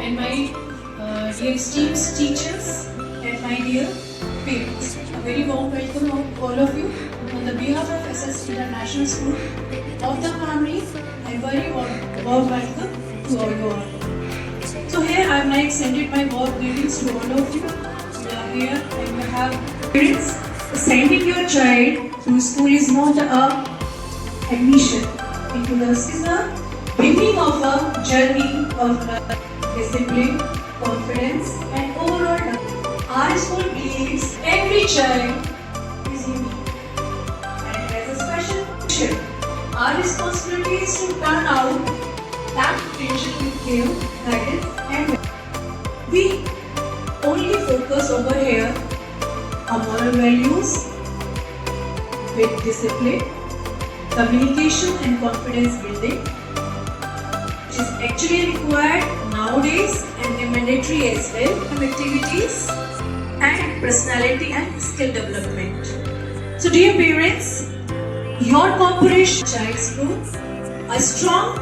and my dear esteemed teachers and my dear parents. A very warm welcome of all of you on the behalf of SS International School of the family. A very warm welcome to all you all. So here I have now extended my warm greetings to all of you. We are here and we have parents. Sending your child to school is not a admission into the system. Beginning of a journey of discipline, confidence and overall development. Our school believes every child is unique and has a special mission. Our responsibility is to turn out that potential with care, guidance and we only focus over here on moral values with discipline, communication and confidence building, which is actually required nowadays and mandatory as well, activities and personality and skill development. So dear parents, your cooperation child's growth, a strong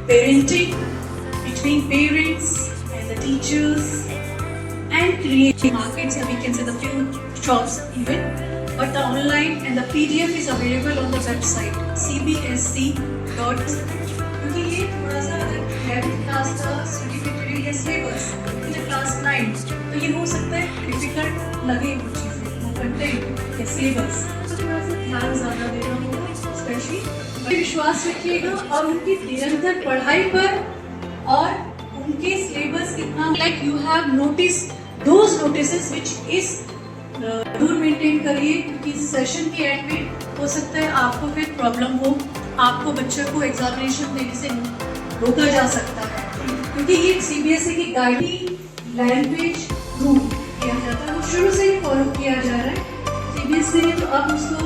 parenting between parents and the teachers and creating markets, and we can say the few shops even, but the online and the PDF is available on the website cbsc.in. क्योंकि ये थोड़ा सा 11th class का certificate या syllabus in class 9 तो ये हो सकता है डिफिकल्ट लगे वो चीज़ें वो कंटेंट या सिलेबस तो थोड़ा सा ध्यान ज़्यादा देना होगा स्पेशली विश्वास रखिएगा और उनकी निरंतर पढ़ाई पर और उनके सिलेबस कितना like you have notice those notices which is rule maintain करिए क्योंकि सेशन के एंड में हो सकता है आपको फिर प्रॉब्लम हो, आपको बच्चे को एग्जामिनेशन देने से रोका जा सकता है क्योंकि ये सीबीएसई की गाइडिंग लैंग्वेज रूल किया जाता है वो शुरू से ही फॉलो किया जा रहा है सीबीएसई ने तो अब उसको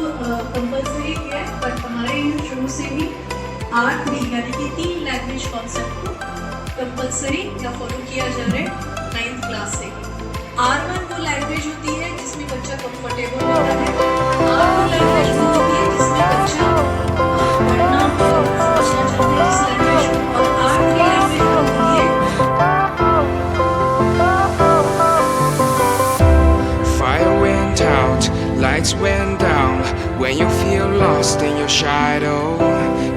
कंपल्सरी किया है बट हमारे यहाँ शुरू से ही R3 यानी कि 3 लैंग्वेज कॉन्सेप्ट को कंपल्सरी या फॉलो किया जा रहा है 9th क्लास से। R1 वो लैंग्वेज होती है जिसमें बच्चा कंफर्टेबल होता है, R2 लैंग्वेज वो होती है जिसमें बच्चा पढ़ना समझना चाहता है जिस लैंग्वेज में, और R3 लैंग्वेज वो होती है। Fire went out, lights went down. When you feel lost in your shadow,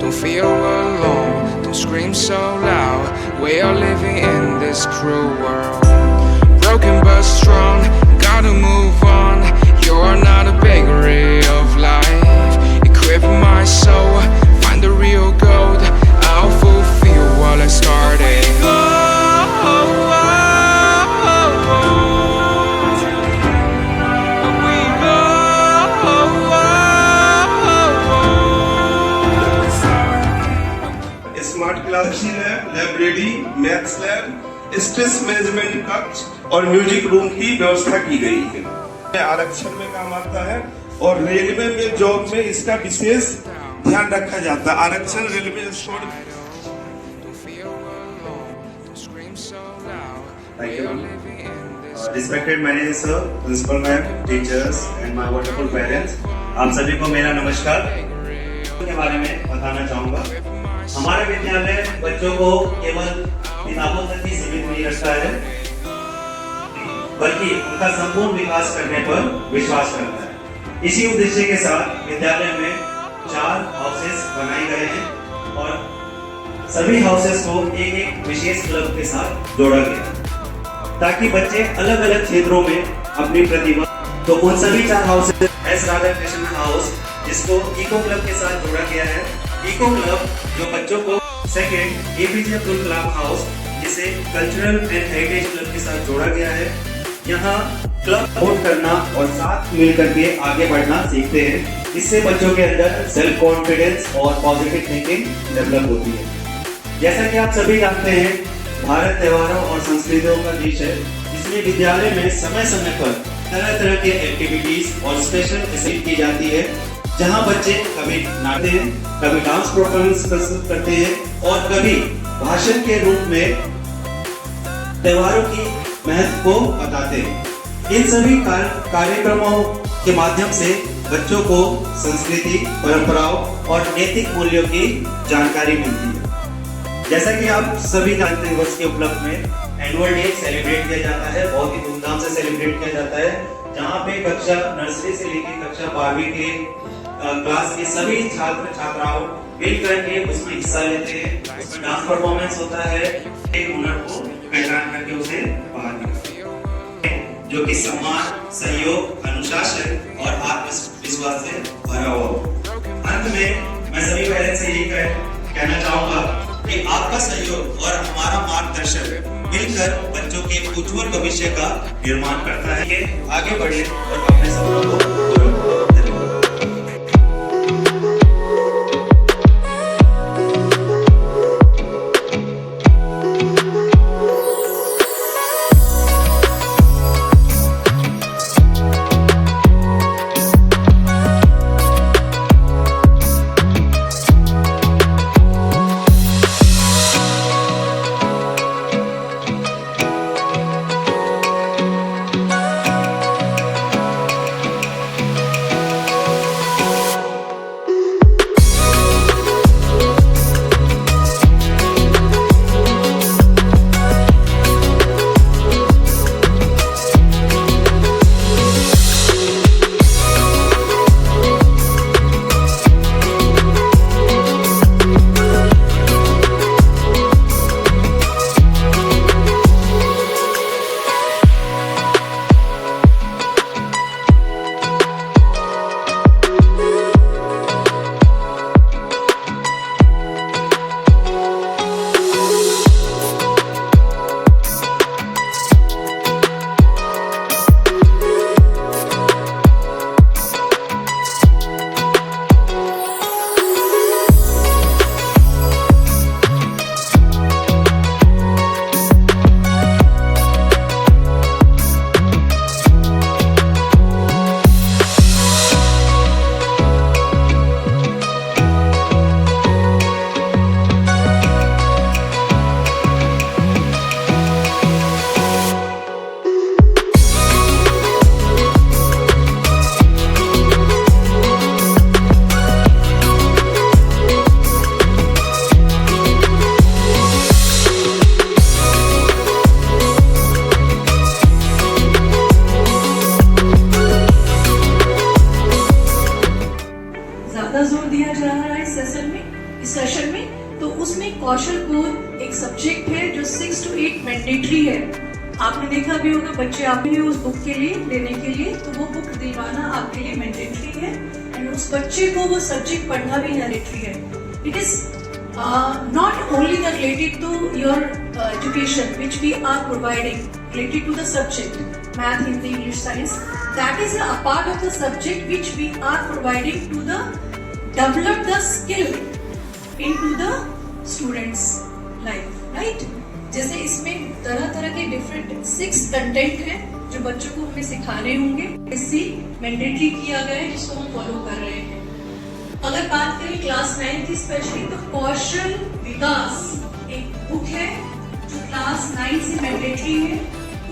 don't feel alone, don't scream so loud. We are living in this cruel world. Broken but strong, gotta move on. You are not a bakery of life. Equip my soul, find the real gold. I'll fulfill what I started. Smart class lab, library, maths lab, stress management कक्ष और music room की व्यवस्था की गई है। आरक्षण में काम आता है और रेलवे में जॉब में इसका विशेष ध्यान रखा जाता है। आरक्षण railway Thank you. Respected manager sir, principal ma'am, teachers and my wonderful parents, आप सभी को मेरा नमस्कार। के बारे में बताना चाहूँगा। हमारा विद्यालय बच्चों को केवल किताबों तक ही सीमित नहीं रखता है, बल्कि उनका संपूर्ण विकास करने पर विश्वास करता है। इसी उद्देश्य के साथ विद्यालय में 4 हाउसेस बनाए गए हैं और सभी हाउसेस को एक विशेष क्लब के साथ जोड़ा गया ताकि बच्चे अलग अलग क्षेत्रों में अपनी प्रतिभा, तो उन सभी 4 houses S Radha Krishna house जिसको इको क्लब के साथ जोड़ा गया है, इको क्लब जो बच्चों को second APJ Abdul Kalam house जिसे कल्चरल एंड हेरिटेज क्लब के साथ जोड़ा गया है। यहाँ क्लब सपोर्ट करना और साथ मिलकर के आगे बढ़ना सीखते हैं। इससे बच्चों के अंदर सेल्फ कॉन्फिडेंस और पॉजिटिव थिंकिंग डेवलप होती है। जैसा कि आप सभी जानते हैं, भारत त्योहारों और संस्कृतियों का देश है, जिसमें विद्यालय में समय समय पर तरह तरह के एक्टिविटीज और स्पेशल फैसिलिटी की जाती है, जहां बच्चे कभी नाचते हैं, कभी डांस परफॉर्मेंस प्रस्तुत करते हैं और कभी भाषण के रूप में त्योहारों की महत्व को बताते हैं। इन सभी कार्यक्रमों के माध्यम से बच्चों को संस्कृति, परंपराओं और नैतिक मूल्यों की जानकारी मिलती है। जैसा कि आप सभी जानते हैं, वर्ष के उपलक्ष्य में एनुअल डे सेलिब्रेट किया जाता है, बहुत ही धूमधाम से सेलिब्रेट किया जाता है, जहाँ पे कक्षा नर्सरी से लेकर कक्षा 12वीं के क्लास के सभी छात्र छात्राओं मिल करके उसमें हिस्सा लेते हैं। उसमें डांस परफॉर्मेंस होता है, एक हुनर को पहचान करके उसे बाहर निकालते हैं, जो कि सम्मान, सहयोग, अनुशासन और आत्मविश्वास से भरा हुआ हो। अंत में मैं सभी पेरेंट्स से यही कहना चाहूंगा कि आपका सहयोग और हमारा मार्गदर्शन मिलकर बच्चों के उज्जवल भविष्य का निर्माण करता है। ये आगे बढ़े और अपने सपनों को पूरा करें। सेशन में, तो उसमें कौशल कोर एक सब्जेक्ट है जो 6 to 8 मैंडेटरी है। आपने देखा भी होगा, बच्चे आपने उस बुक के लिए लेने के लिए, तो वो बुक दिलवाना आपके लिए मैंडेटरी है एंड उस बच्चे को वो सब्जेक्ट पढ़ना भी मैंडेटरी है। It is not only related to your education which we are providing related to the subject math, Hindi, English, science, that is a part of the subject which we are providing to the develop the skill into the students life, right? जैसे इसमें तरह तरह के different 6 content हैं जो बच्चों को हमें सिखाने होंगे। इसी मैंडेटरी किया गया है जिसको हम फॉलो कर रहे हैं। अगर बात करें क्लास 9 की स्पेशली, तो कौशल विकास एक बुक है जो क्लास 9 से मैंडेटरी है।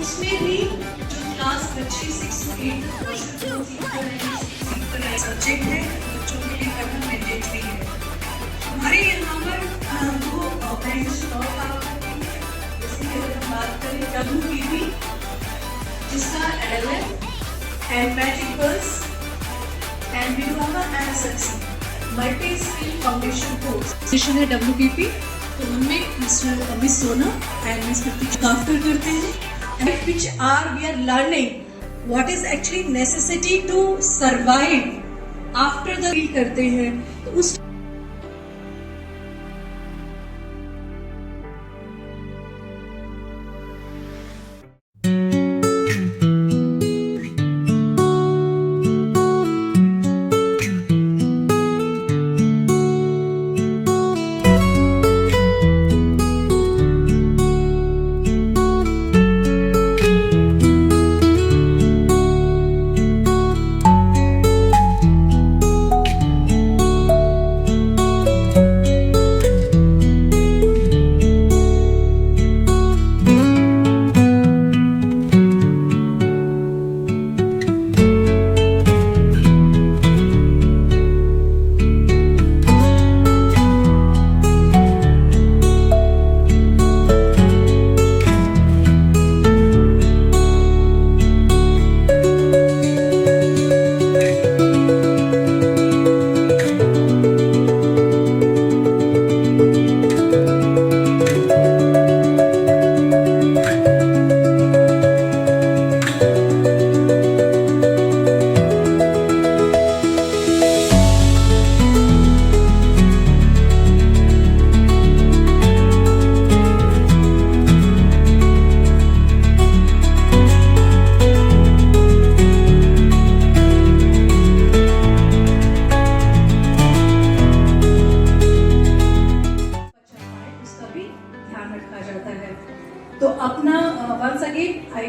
उसमें भी जो क्लास बच्चे 6 to 8 तक कौशल को सीख कर सब्जेक्ट है, बच्चों के लिए करना मैंडेटरी है। हमारे यहाँ पर दो ऑर्गेनाइजेशन और काम करते हैं। जैसे कि अगर हम बात करें WPP, जिसका LLM एंड मैजिक बस and we do have a MSMC multi skill foundation course session है WPP। तो उनमें मिस्टर अमित सोना एंड मिस प्रतीक्षा काफकर करते हैं, which are we are learning what is actually necessity to survive after the feel करते हैं। तो उस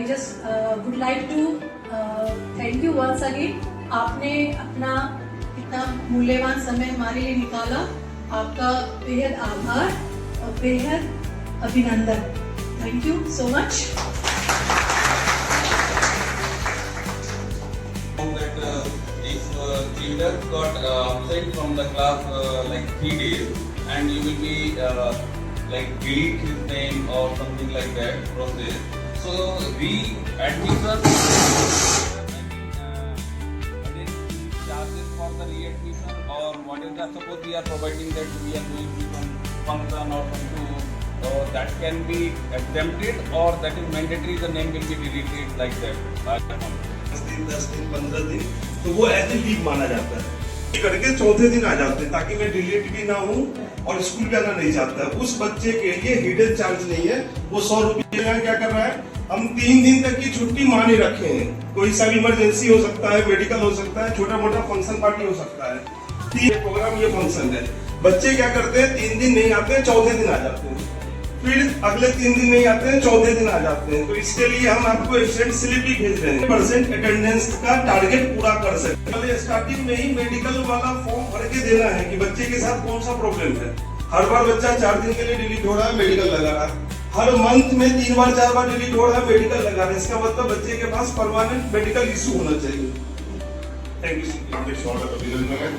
I just would like to thank you once again. आपने अपना इतना मूल्यवान समय हमारे लिए निकाला, आपका बेहद आभार और बेहद अभिनंदन. Thank you so much. That if children got absent from the class like 3 days, and you will be like delete his name or something like that process. So we admission charges for the readmission, or what is that? Suppose we are providing that we are going to some function or something, so that can be exempted, or that is mandatory. The name will be deleted like that. 10 दिन 15 दिन तो वो as a leave माना जाता है. ये करके चौथे दिन आ जाते हैं ताकि मैं डिलीट भी ना हूँ और स्कूल भी आना नहीं चाहता है. उस बच्चे के लिए हिडन चार्ज नहीं है. वो 100 रुपये क्या कर रहा है, हम 3 दिन तक की छुट्टी माने रखे हैं. कोई सा भी इमरजेंसी हो सकता है, मेडिकल हो सकता है, छोटा मोटा फंक्शन पार्टी हो सकता है. ये प्रोग्राम ये फंक्शन है. बच्चे क्या करते हैं, 3 दिन नहीं आते हैं, चौथे दिन आ जाते हैं. फिर अगले 3 दिन नहीं आते हैं, चौथे दिन आ जाते हैं. तो इसके लिए हम आपको एब्सेंट स्लिप भी भेज रहे हैं. % अटेंडेंस का टारगेट पूरा कर सकते हैं. पहले स्टार्टिंग में ही मेडिकल वाला फॉर्म भर के देना है कि बच्चे के साथ कौन सा प्रॉब्लम है. हर बार बच्चा 4 दिन के लिए डिलीट हो रहा है, मेडिकल लगा रहा है. हर मंथ में 3 बार 4 बार डिलीट हो रहा है, मेडिकल लगा रहा है. इसका मतलब बच्चे के पास परमानेंट मेडिकल इशू होना चाहिए. Thank you. स्वागत अभिनंदन है.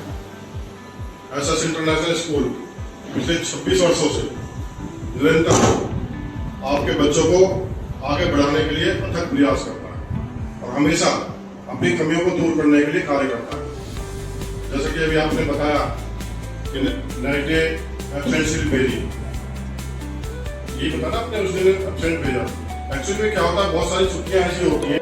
एसएस इंटरनेशनल स्कूल पिछले 26 वर्षों से निरंतर आपके बच्चों को आगे बढ़ाने के लिए अथक प्रयास करता है और हमेशा अपनी कमियों को दूर करने के लिए कार्य करता है. जैसे कि अभी आपने बताया कि नेगेटिव एब्सेंट स्लिप भेजी, ये बताना आपने उस दिन एब्सेंट भेजा. एक्चुअली में क्या होता है, बहुत सारी छुट्टियां ऐसी होती हैं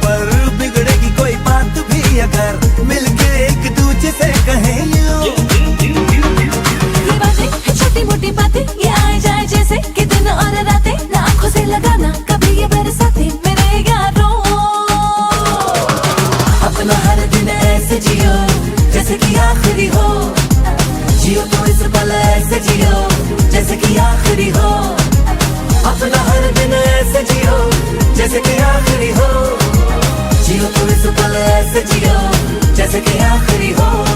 पर बिगड़ेगी कोई बात भी अगर मिलके एक दूजे से कहें ये बातें छोटी मोटी बातें ये आए जाए जैसे कि दिन और रातें ना आंखों से लगाना कभी ये बरसाते मेरे यारों। अपना हर दिन ऐसे जियो जैसे कि आखिरी हो, जियो तो इस पल ऐसे जियो जैसे कि आखिरी हो। अपना हर दिन ऐसे जियो जैसे कि आखिरी हो, जियो तो इस पल ऐसे जियो जैसे कि आखिरी हो।